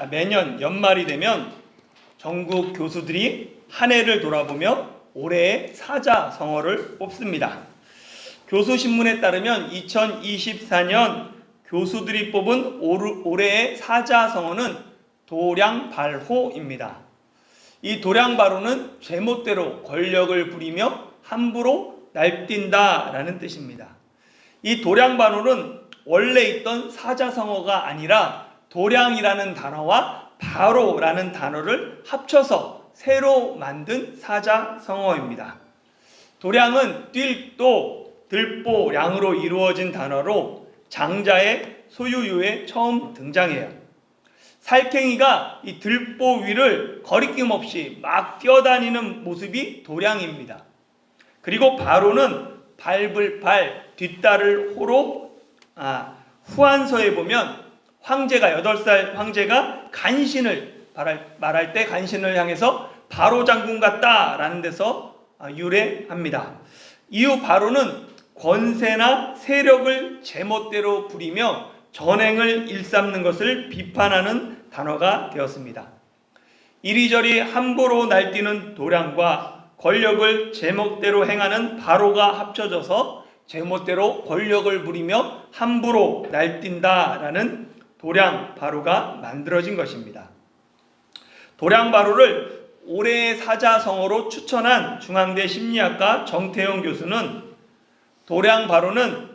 매년 연말이 되면 전국 교수들이 한 해를 돌아보며 올해의 사자성어를 뽑습니다. 교수신문에 따르면 2024년 교수들이 뽑은 올해의 사자성어는 도량발호입니다. 이 도량발호는 제멋대로 권력을 부리며 함부로 날뛴다라는 뜻입니다. 이 도량발호는 원래 있던 사자성어가 아니라 도량이라는 단어와 바로라는 단어를 합쳐서 새로 만든 사자성어입니다. 도량은 띨도, 들보, 량으로 이루어진 단어로 장자의 소유유에 처음 등장해요. 살쾡이가 이 들보 위를 거리낌 없이 막 뛰어다니는 모습이 도량입니다. 그리고 바로는 밟을 발, 뒷다를 호로, 후한서에 보면 황제가 8살 황제가 간신을 말할 때 간신을 향해서 바로 장군 같다라는 데서 유래합니다. 이후 바로는 권세나 세력을 제멋대로 부리며 전행을 일삼는 것을 비판하는 단어가 되었습니다. 이리저리 함부로 날뛰는 도량과 권력을 제멋대로 행하는 바로가 합쳐져서 제멋대로 권력을 부리며 함부로 날뛴다라는 도량바로가 만들어진 것입니다. 도량바로를 올해의 사자성어로 추천한 중앙대 심리학과 정태영 교수는 도량바로는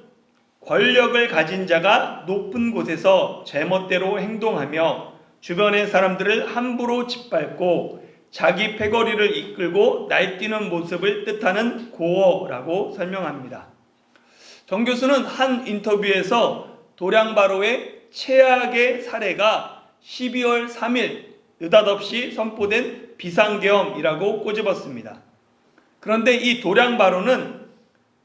권력을 가진 자가 높은 곳에서 제멋대로 행동하며 주변의 사람들을 함부로 짓밟고 자기 패거리를 이끌고 날뛰는 모습을 뜻하는 고어라고 설명합니다. 정 교수는 한 인터뷰에서 도량바로의 최악의 사례가 12월 3일 느닷없이 선포된 비상계엄이라고 꼬집었습니다. 그런데 이 도량바로는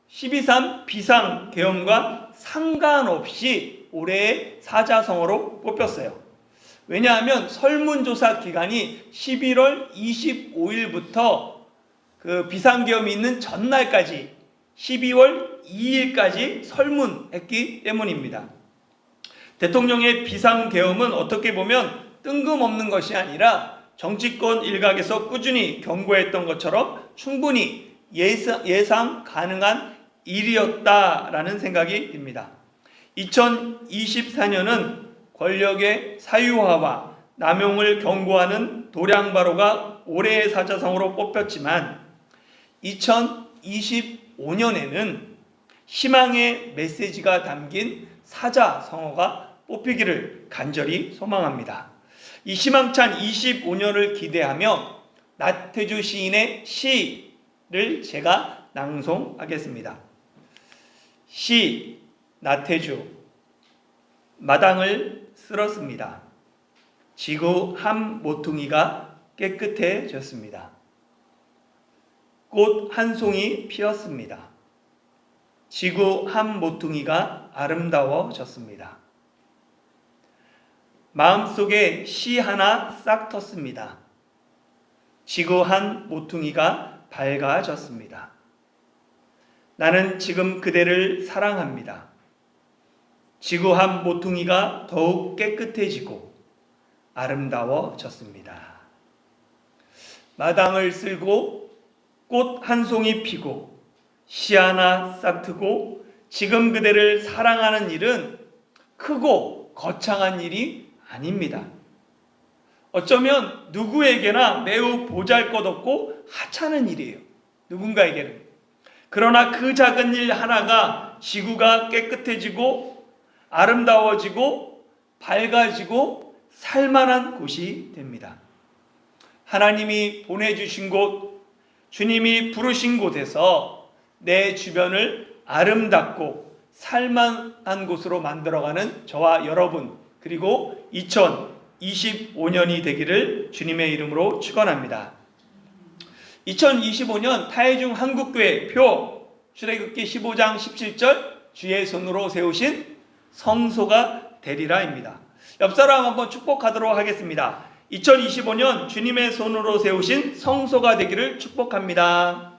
12.3 비상계엄과 상관없이 올해의 사자성어로 뽑혔어요. 왜냐하면 설문조사 기간이 11월 25일부터 그 비상계엄이 있는 전날까지 12월 2일까지 설문했기 때문입니다. 대통령의 비상계엄은 어떻게 보면 뜬금없는 것이 아니라 정치권 일각에서 꾸준히 경고했던 것처럼 충분히 예상 가능한 일이었다라는 생각이 듭니다. 2024년은 권력의 사유화와 남용을 경고하는 도량바로가 올해의 사자성어로 뽑혔지만 2025년에는 희망의 메시지가 담긴 사자성어가 뽑히기를 간절히 소망합니다. 이 희망찬 25년을 기대하며 나태주 시인의 시를 제가 낭송하겠습니다. 시 나태주. 마당을 쓸었습니다. 지구 한 모퉁이가 깨끗해졌습니다. 꽃 한 송이 피었습니다. 지구 한 모퉁이가 아름다워졌습니다. 마음속에 시 하나 싹 텄습니다. 지구 한 모퉁이가 밝아졌습니다. 나는 지금 그대를 사랑합니다. 지구 한 모퉁이가 더욱 깨끗해지고 아름다워졌습니다. 마당을 쓸고 꽃 한 송이 피고 시 하나 싹 트고 지금 그대를 사랑하는 일은 크고 거창한 일이 아닙니다. 어쩌면 누구에게나 매우 보잘것없고 하찮은 일이에요. 누군가에게는. 그러나 그 작은 일 하나가 지구가 깨끗해지고 아름다워지고 밝아지고 살만한 곳이 됩니다. 하나님이 보내주신 곳, 주님이 부르신 곳에서 내 주변을 아름답고 살만한 곳으로 만들어가는 저와 여러분, 그리고 2025년이 되기를 주님의 이름으로 축원합니다. 2025년 타이중 한국교회 표 출애굽기 15장 17절 주의 손으로 세우신 성소가 되리라입니다. 옆 사람 한번 축복하도록 하겠습니다. 2025년 주님의 손으로 세우신 성소가 되기를 축복합니다.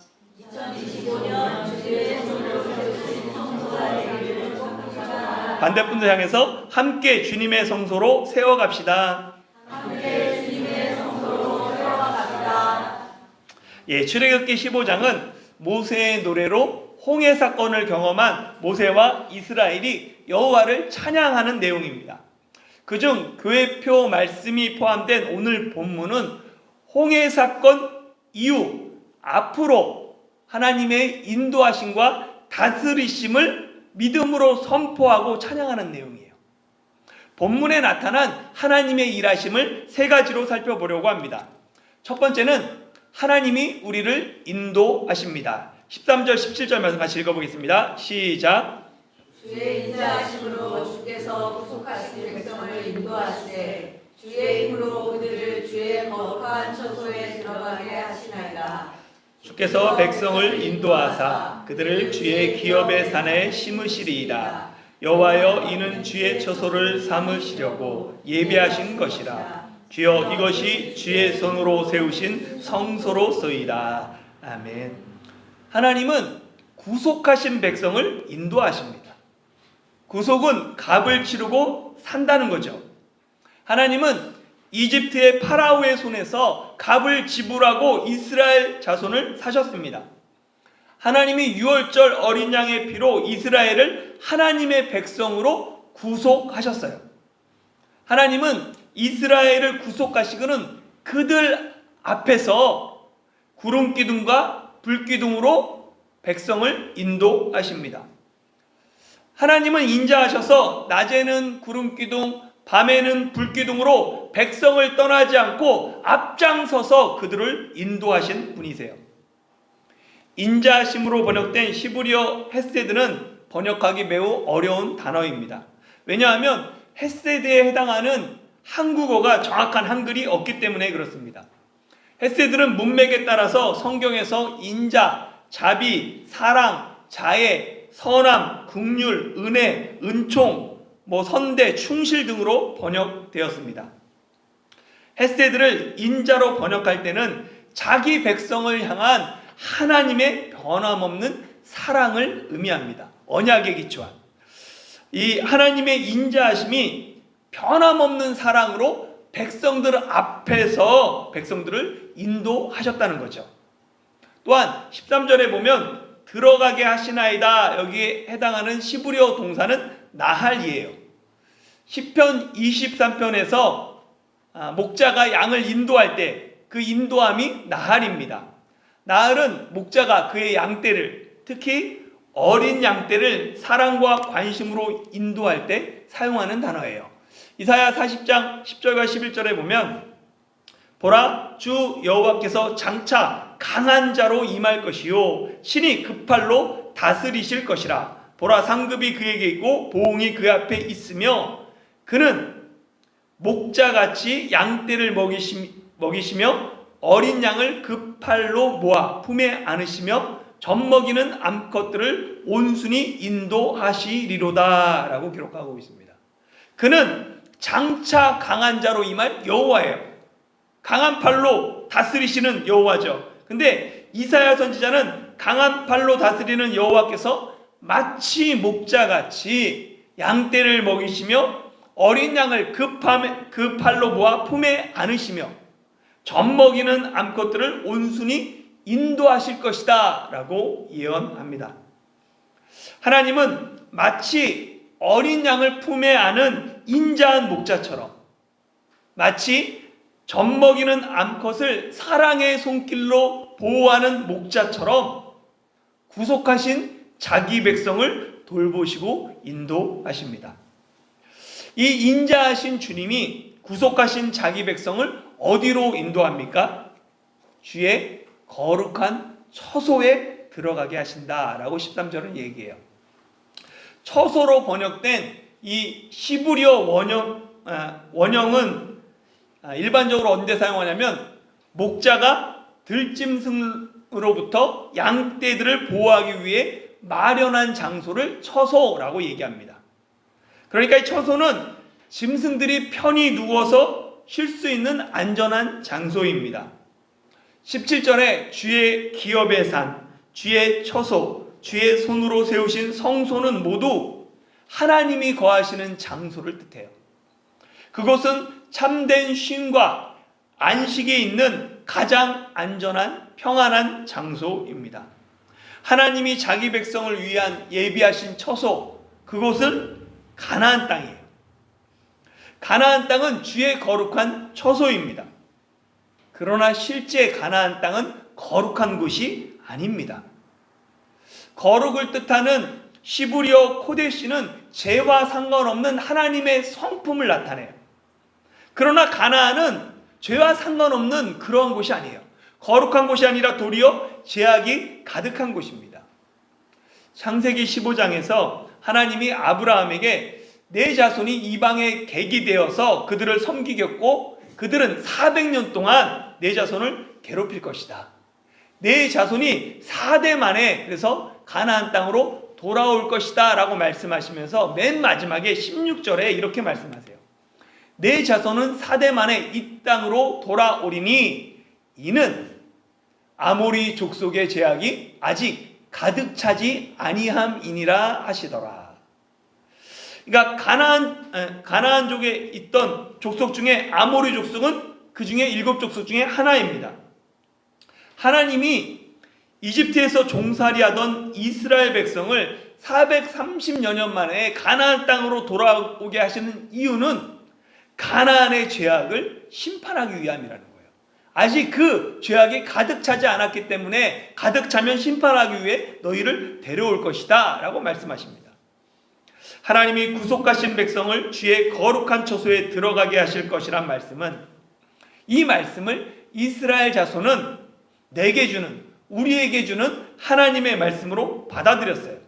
2025년 주의 손으로 세우신 성소가 되기를 축복합니다. 반대분들 향해서 함께 주님의 성소로 세워갑시다. 함께 주님의 성소로 세워갑니다. 예, 출애굽기 15장은 모세의 노래로 홍해 사건을 경험한 모세와 이스라엘이 여호와를 찬양하는 내용입니다. 그중 교회표 말씀이 포함된 오늘 본문은 홍해 사건 이후 앞으로 하나님의 인도하심과 다스리심을 믿음으로 선포하고 찬양하는 내용이에요. 본문에 나타난 하나님의 일하심을 세 가지로 살펴보려고 합니다. 첫 번째는 하나님이 우리를 인도하십니다. 13절 17절 말씀 같이 읽어보겠습니다. 시작. 주의 인자하심으로 주께서 구속하신 백성을 인도하시되 주의 힘으로 그들을 주의 거룩한 처소에 들어가게 하시나이다. 주께서 백성을 인도하사 그들을 주의 기업의 산에 심으시리이다. 여호와여, 이는 주의 처소를 삼으시려고 예비하신 것이라. 주여, 이것이 주의 손으로 세우신 성소로서이다. 아멘. 하나님은 구속하신 백성을 인도하십니다. 구속은 값을 치르고 산다는 거죠. 하나님은 이집트의 파라오의 손에서 값을 지불하고 이스라엘 자손을 사셨습니다. 하나님이 유월절 어린 양의 피로 이스라엘을 하나님의 백성으로 구속하셨어요. 하나님은 이스라엘을 구속하시고는 그들 앞에서 구름기둥과 불기둥으로 백성을 인도하십니다. 하나님은 인자하셔서 낮에는 구름기둥, 밤에는 불기둥으로 백성을 떠나지 않고 앞장서서 그들을 인도하신 분이세요. 인자하심으로 번역된 히브리어 헤세드는 번역하기 매우 어려운 단어입니다. 왜냐하면 헤세드에 해당하는 한국어가 정확한 한글이 없기 때문에 그렇습니다. 헤세드는 문맥에 따라서 성경에서 인자, 자비, 사랑, 자애, 선함, 긍휼, 은혜, 은총, 선대, 충실 등으로 번역되었습니다. 헤세드를 인자로 번역할 때는 자기 백성을 향한 하나님의 변함없는 사랑을 의미합니다. 언약에 기초한 이 하나님의 인자하심이 변함없는 사랑으로 백성들 앞에서 백성들을 인도하셨다는 거죠. 또한 13절에 보면 들어가게 하시나이다, 여기에 해당하는 히브리어 동사는 나할이에요. 시편 23편에서 목자가 양을 인도할 때 그 인도함이 나할입니다. 나할은 목자가 그의 양떼를, 특히 어린 양떼를 사랑과 관심으로 인도할 때 사용하는 단어예요. 이사야 40장 10절과 11절에 보면 보라, 주 여호와께서 장차 강한 자로 임할 것이요 신이 그 팔로 다스리실 것이라. 보라, 상급이 그에게 있고 보응이 그 앞에 있으며 그는 목자같이 양떼를 먹이시며 어린 양을 그 팔로 모아 품에 안으시며 젖먹이는 암컷들을 온순히 인도하시리로다 라고 기록하고 있습니다. 그는 장차 강한 자로 임할 여호와예요. 강한 팔로 다스리시는 여호와죠. 근데 이사야 선지자는 강한 팔로 다스리는 여호와께서 마치 목자같이 양떼를 먹이시며 어린 양을 그 팔로 모아 품에 안으시며 젖먹이는 암컷들을 온순히 인도하실 것이다 라고 예언합니다. 하나님은 마치 어린 양을 품에 안은 인자한 목자처럼, 마치 젖먹이는 암컷을 사랑의 손길로 보호하는 목자처럼 구속하신 자기 백성을 돌보시고 인도하십니다. 이 인자하신 주님이 구속하신 자기 백성을 어디로 인도합니까? 주의 거룩한 처소에 들어가게 하신다라고 13절은 얘기해요. 처소로 번역된 이 히브리어 원형은 일반적으로 언제 사용하냐면 목자가 들짐승으로부터 양떼들을 보호하기 위해 마련한 장소를 처소라고 얘기합니다. 그러니까 이 처소는 짐승들이 편히 누워서 쉴 수 있는 안전한 장소입니다. 17절에 주의 기업의 산, 주의 처소, 주의 손으로 세우신 성소는 모두 하나님이 거하시는 장소를 뜻해요. 그곳은 참된 쉼과 안식이 있는 가장 안전한 평안한 장소입니다. 하나님이 자기 백성을 위한 예비하신 처소, 그곳은 가나안 땅이에요. 가나안 땅은 주의 거룩한 처소입니다. 그러나 실제 가나안 땅은 거룩한 곳이 아닙니다. 거룩을 뜻하는 시브리어 코데시는 죄와 상관없는 하나님의 성품을 나타내요. 그러나 가나안은 죄와 상관없는 그러한 곳이 아니에요. 거룩한 곳이 아니라 도리어 죄악이 가득한 곳입니다. 창세기 15장에서 하나님이 아브라함에게 내 자손이 이방에 객이 되어서 그들을 섬기겠고 그들은 400년 동안 내 자손을 괴롭힐 것이다. 내 자손이 4대 만에 그래서 가나안 땅으로 돌아올 것이다 라고 말씀하시면서 맨 마지막에 16절에 이렇게 말씀하세요. 내 자손은 4대 만에 이 땅으로 돌아오리니 이는 아모리 족속의 죄악이 아직 가득 차지 아니함이니라 하시더라. 그러니까 가나안족에 있던 족속 중에 아모리 족속은 그 중에 7족속 중에 하나입니다. 하나님이 이집트에서 종살이하던 이스라엘 백성을 430여 년 만에 가나안 땅으로 돌아오게 하시는 이유는 가나안의 죄악을 심판하기 위함이라는 거예요. 아직 그 죄악이 가득 차지 않았기 때문에 가득 차면 심판하기 위해 너희를 데려올 것이다 라고 말씀하십니다. 하나님이 구속하신 백성을 주의 거룩한 처소에 들어가게 하실 것이란 말씀은, 이 말씀을 이스라엘 자손은 내게 주는, 우리에게 주는 하나님의 말씀으로 받아들였어요.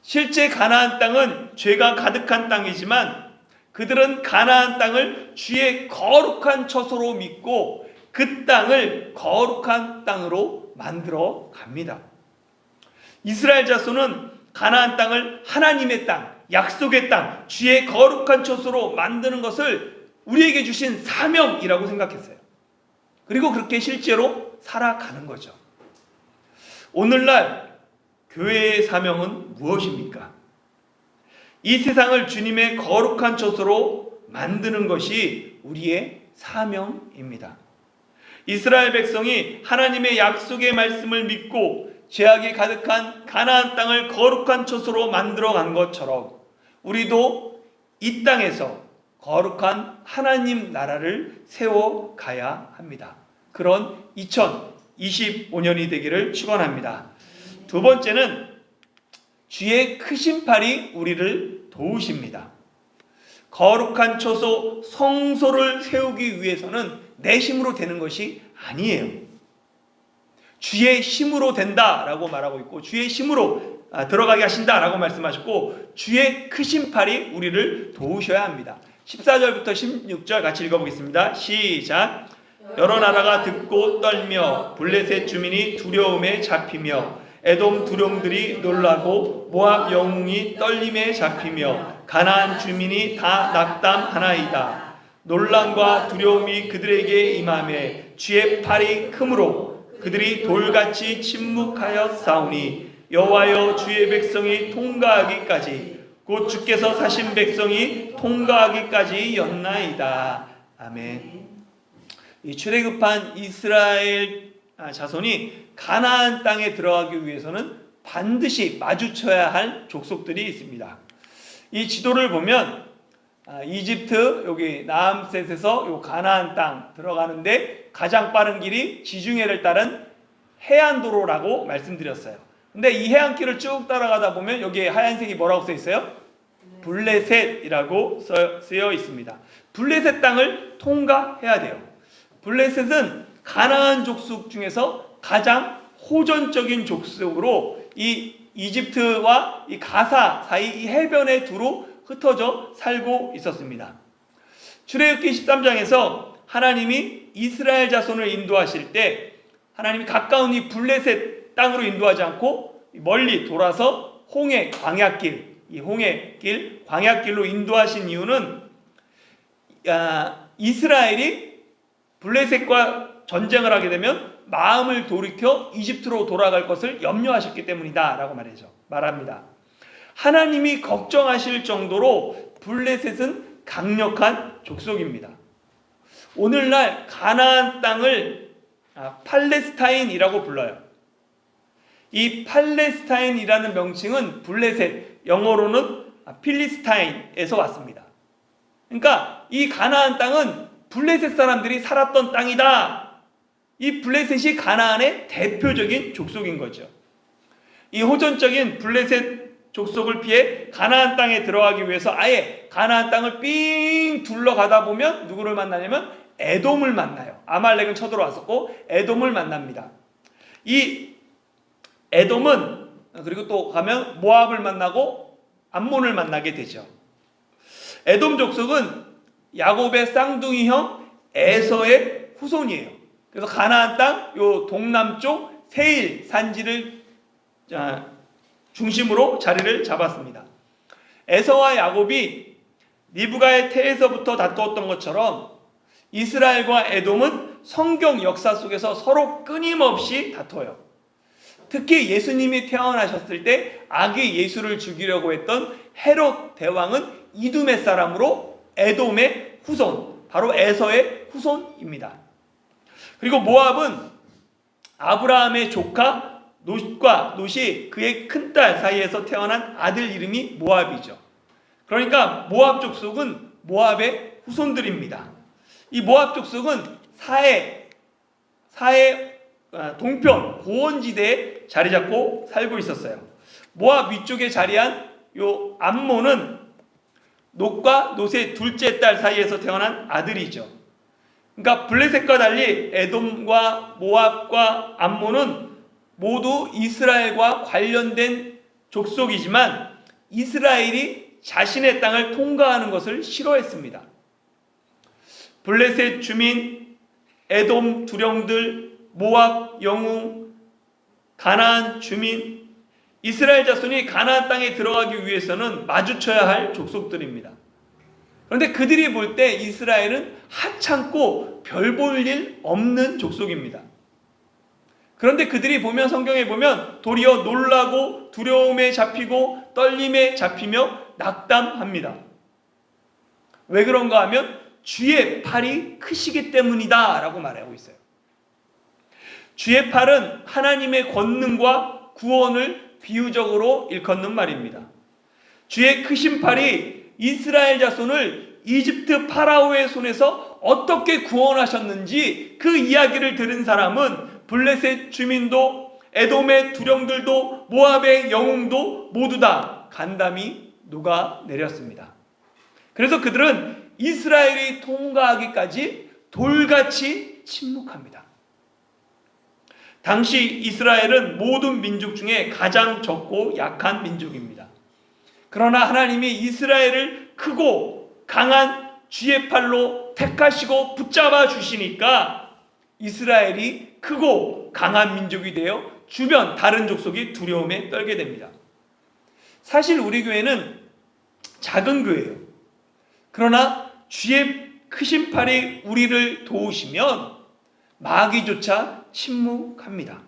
실제 가나안 땅은 죄가 가득한 땅이지만 그들은 가나안 땅을 주의 거룩한 처소로 믿고 그 땅을 거룩한 땅으로 만들어 갑니다. 이스라엘 자손은 가나안 땅을 하나님의 땅, 약속의 땅, 주의 거룩한 처소로 만드는 것을 우리에게 주신 사명이라고 생각했어요. 그리고 그렇게 실제로 살아가는 거죠. 오늘날 교회의 사명은 무엇입니까? 이 세상을 주님의 거룩한 처소로 만드는 것이 우리의 사명입니다. 이스라엘 백성이 하나님의 약속의 말씀을 믿고 죄악이 가득한 가나안 땅을 거룩한 처소로 만들어 간 것처럼 우리도 이 땅에서 거룩한 하나님 나라를 세워가야 합니다. 그런 2025년이 되기를 축원합니다. 두 번째는 주의 크신 팔이 우리를 도우십니다. 거룩한 처소 성소를 세우기 위해서는 내 힘으로 되는 것이 아니에요. 주의 힘으로 된다라고 말하고 있고 주의 힘으로 들어가게 하신다라고 말씀하셨고 주의 크신 팔이 우리를 도우셔야 합니다. 14절부터 16절 같이 읽어보겠습니다. 시작. 여러 나라가 듣고 떨며 블레셋 주민이 두려움에 잡히며 에돔 두령들이 놀라고 모압 영웅이 떨림에 잡히며 가나안 주민이 다 낙담하나이다. 놀람과 두려움이 그들에게 임하매 주의 팔이 크므로 그들이 돌같이 침묵하여 싸우니 여호와여 주의 백성이 통과하기까지 곧 주께서 사신 백성이 통과하기까지 였나이다. 아멘. 이 출애굽한 이스라엘 자손이 가나안 땅에 들어가기 위해서는 반드시 마주쳐야 할 족속들이 있습니다. 이 지도를 보면 이집트 여기 나암셋에서 요 가나안 땅 들어가는데 가장 빠른 길이 지중해를 따른 해안도로라고 말씀드렸어요. 근데 이 해안길을 쭉 따라가다 보면 여기에 하얀색이 뭐라고 써 있어요? 블레셋이라고 쓰여 있습니다. 블레셋 땅을 통과해야 돼요. 블레셋은 가나안 족속 중에서 가장 호전적인 족속으로 이 이집트와 이 가사 사이 이 해변에 두루 흩어져 살고 있었습니다. 출애굽기 13장에서 하나님이 이스라엘 자손을 인도하실 때 하나님이 가까운 이 블레셋 땅으로 인도하지 않고 멀리 돌아서 홍해 광야길, 이 홍해길 광야길로 인도하신 이유는 이스라엘이 블레셋과 전쟁을 하게 되면 마음을 돌이켜 이집트로 돌아갈 것을 염려하셨기 때문이다 라고 말합니다. 하나님이 걱정하실 정도로 블레셋은 강력한 족속입니다. 오늘날 가나안 땅을 팔레스타인이라고 불러요. 이 팔레스타인이라는 명칭은 블레셋, 영어로는 필리스타인에서 왔습니다. 그러니까 이 가나안 땅은 블레셋 사람들이 살았던 땅이다. 이 블레셋이 가나안의 대표적인 족속인 거죠. 이 호전적인 블레셋 족속을 피해 가나안 땅에 들어가기 위해서 아예 가나안 땅을 삥 둘러가다 보면 누구를 만나냐면 에돔을 만나요. 아말렉은 쳐들어왔었고 에돔을 만납니다. 이 에돔은 그리고 또 가면 모압을 만나고 암몬을 만나게 되죠. 에돔 족속은 야곱의 쌍둥이 형 에서의 후손이에요. 그래서 가나안 땅 요 동남쪽 세일 산지를 중심으로 자리를 잡았습니다. 에서와 야곱이 리브가의 태에서부터 다투었던 것처럼 이스라엘과 에돔은 성경 역사 속에서 서로 끊임없이 다퉈요. 특히 예수님이 태어나셨을 때 아기 예수를 죽이려고 했던 헤롯 대왕은 이두메 사람으로 에돔의 후손, 바로 에서의 후손입니다. 그리고 모압은 아브라함의 조카 롯이 그의 큰딸 사이에서 태어난 아들 이름이 모압이죠. 그러니까 모압 족속은 모압의 후손들입니다. 이 모압 족속은 사해 동편 고원지대에 자리 잡고 살고 있었어요. 모압 위쪽에 자리한 요 암몬은 롯과 롯의 둘째 딸 사이에서 태어난 아들이죠. 그러니까 블레셋과 달리 에돔과 모압과 암몬은 모두 이스라엘과 관련된 족속이지만 이스라엘이 자신의 땅을 통과하는 것을 싫어했습니다. 블레셋 주민, 에돔 두령들, 모압 영웅, 가나안 주민, 이스라엘 자손이 가나안 땅에 들어가기 위해서는 마주쳐야 할 족속들입니다. 그런데 그들이 볼 때 이스라엘은 하찮고 별 볼 일 없는 족속입니다. 그런데 그들이 보면 성경에 보면 도리어 놀라고 두려움에 잡히고 떨림에 잡히며 낙담합니다. 왜 그런가 하면 주의 팔이 크시기 때문이다 라고 말하고 있어요. 주의 팔은 하나님의 권능과 구원을 비유적으로 일컫는 말입니다. 주의 크신 팔이 이스라엘 자손을 이집트 파라오의 손에서 어떻게 구원하셨는지 그 이야기를 들은 사람은 블레셋 주민도 에돔의 두령들도 모압의 영웅도 모두 다 간담이 녹아내렸습니다. 그래서 그들은 이스라엘이 통과하기까지 돌같이 침묵합니다. 당시 이스라엘은 모든 민족 중에 가장 적고 약한 민족입니다. 그러나 하나님이 이스라엘을 크고 강한 주의 팔로 택하시고 붙잡아 주시니까 이스라엘이 크고 강한 민족이 되어 주변 다른 족속이 두려움에 떨게 됩니다. 사실 우리 교회는 작은 교회예요. 그러나 주의 크신 팔이 우리를 도우시면 마귀조차 침묵합니다.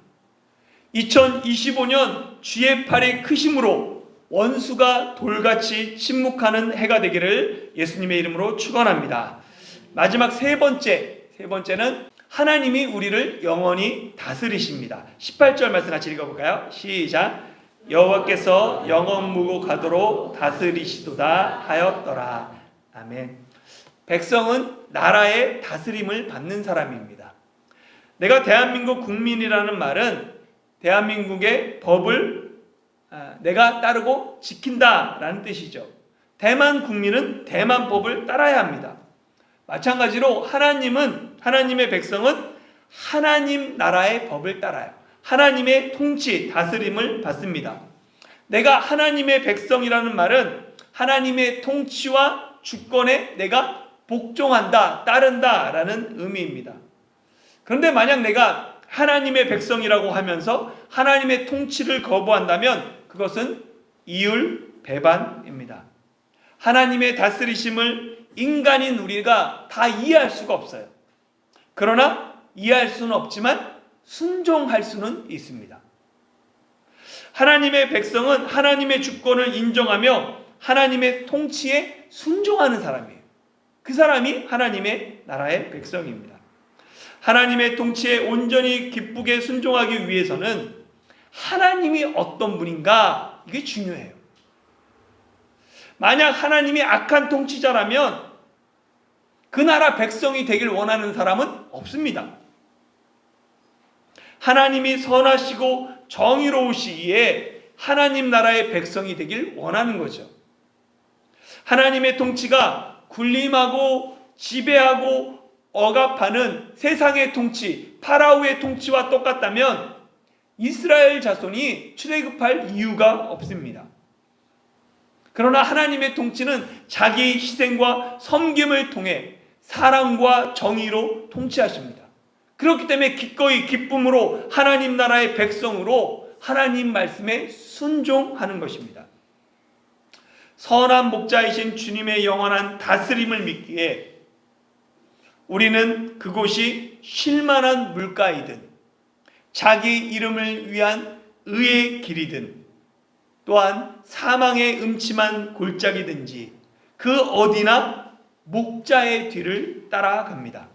2025년 주의 팔이 크심으로 원수가 돌같이 침묵하는 해가 되기를 예수님의 이름으로 축원합니다. 마지막 세 번째는 하나님이 우리를 영원히 다스리십니다. 18절 말씀 같이 읽어볼까요? 시작. 여호와께서 영원 무고가도록 다스리시도다 하였더라. 아멘. 백성은 나라의 다스림을 받는 사람입니다. 내가 대한민국 국민이라는 말은 대한민국의 법을 내가 따르고 지킨다라는 뜻이죠. 대만 국민은 대만 법을 따라야 합니다. 마찬가지로 하나님의 백성은 하나님 나라의 법을 따라요. 하나님의 통치, 다스림을 받습니다. 내가 하나님의 백성이라는 말은 하나님의 통치와 주권에 내가 복종한다, 따른다라는 의미입니다. 그런데 만약 내가 하나님의 백성이라고 하면서 하나님의 통치를 거부한다면 그것은 이율배반입니다. 하나님의 다스리심을 인간인 우리가 다 이해할 수가 없어요. 그러나 이해할 수는 없지만 순종할 수는 있습니다. 하나님의 백성은 하나님의 주권을 인정하며 하나님의 통치에 순종하는 사람이에요. 그 사람이 하나님의 나라의 백성입니다. 하나님의 통치에 온전히 기쁘게 순종하기 위해서는 하나님이 어떤 분인가, 이게 중요해요. 만약 하나님이 악한 통치자라면 그 나라 백성이 되길 원하는 사람은 없습니다. 하나님이 선하시고 정의로우시기에 하나님 나라의 백성이 되길 원하는 거죠. 하나님의 통치가 군림하고 지배하고 억압하는 세상의 통치, 파라오의 통치와 똑같다면 이스라엘 자손이 출애굽할 이유가 없습니다. 그러나 하나님의 통치는 자기 희생과 섬김을 통해 사랑과 정의로 통치하십니다. 그렇기 때문에 기꺼이 기쁨으로 하나님 나라의 백성으로 하나님 말씀에 순종하는 것입니다. 선한 목자이신 주님의 영원한 다스림을 믿기에 우리는 그곳이 쉴만한 물가이든 자기 이름을 위한 의의 길이든 또한 사망의 음침한 골짜기든지 그 어디나 목자의 뒤를 따라갑니다.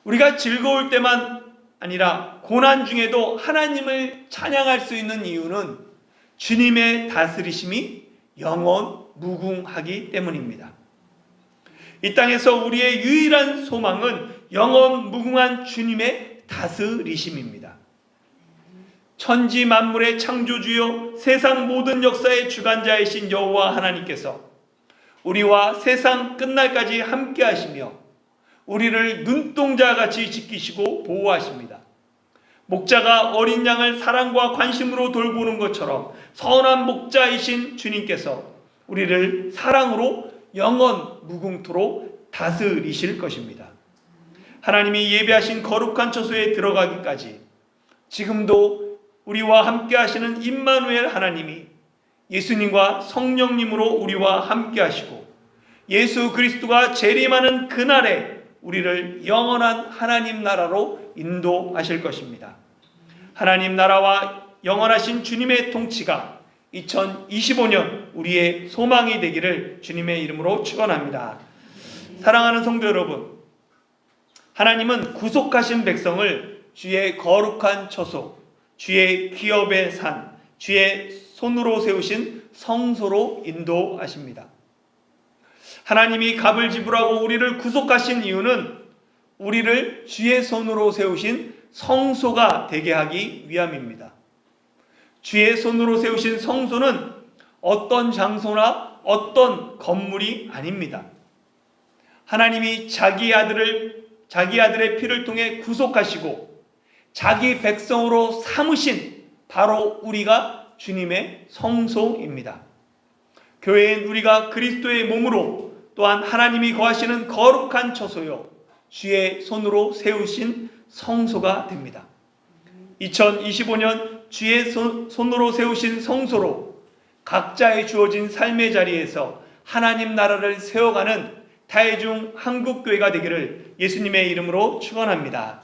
우리가 즐거울 때만 아니라 고난 중에도 하나님을 찬양할 수 있는 이유는 주님의 다스리심이 영원 무궁하기 때문입니다. 이 땅에서 우리의 유일한 소망은 영원 무궁한 주님의 다스리심입니다. 천지 만물의 창조주요 세상 모든 역사의 주관자이신 여호와 하나님께서 우리와 세상 끝날까지 함께 하시며 우리를 눈동자같이 지키시고 보호하십니다. 목자가 어린 양을 사랑과 관심으로 돌보는 것처럼 선한 목자이신 주님께서 우리를 사랑으로 영원 무궁토록 다스리실 것입니다. 하나님이 예배하신 거룩한 처소에 들어가기까지 지금도 우리와 함께 하시는 임마누엘 하나님이 예수님과 성령님으로 우리와 함께 하시고 예수 그리스도가 재림하는 그날에 우리를 영원한 하나님 나라로 인도하실 것입니다. 하나님 나라와 영원하신 주님의 통치가 2025년 우리의 소망이 되기를 주님의 이름으로 축원합니다. 사랑하는 성도 여러분, 하나님은 구속하신 백성을 주의 거룩한 처소, 주의 기업의 산, 주의 손으로 세우신 성소로 인도하십니다. 하나님이 값을 지불하고 우리를 구속하신 이유는 우리를 주의 손으로 세우신 성소가 되게 하기 위함입니다. 주의 손으로 세우신 성소는 어떤 장소나 어떤 건물이 아닙니다. 하나님이 자기 아들의 피를 통해 구속하시고 자기 백성으로 삼으신 바로 우리가 주님의 성소입니다. 교회인 우리가 그리스도의 몸으로 또한 하나님이 거하시는 거룩한 처소요 주의 손으로 세우신 성소가 됩니다. 2025년 주의 손으로 세우신 성소로 각자의 주어진 삶의 자리에서 하나님 나라를 세워가는 다해중 한국교회가 되기를 예수님의 이름으로 축원합니다.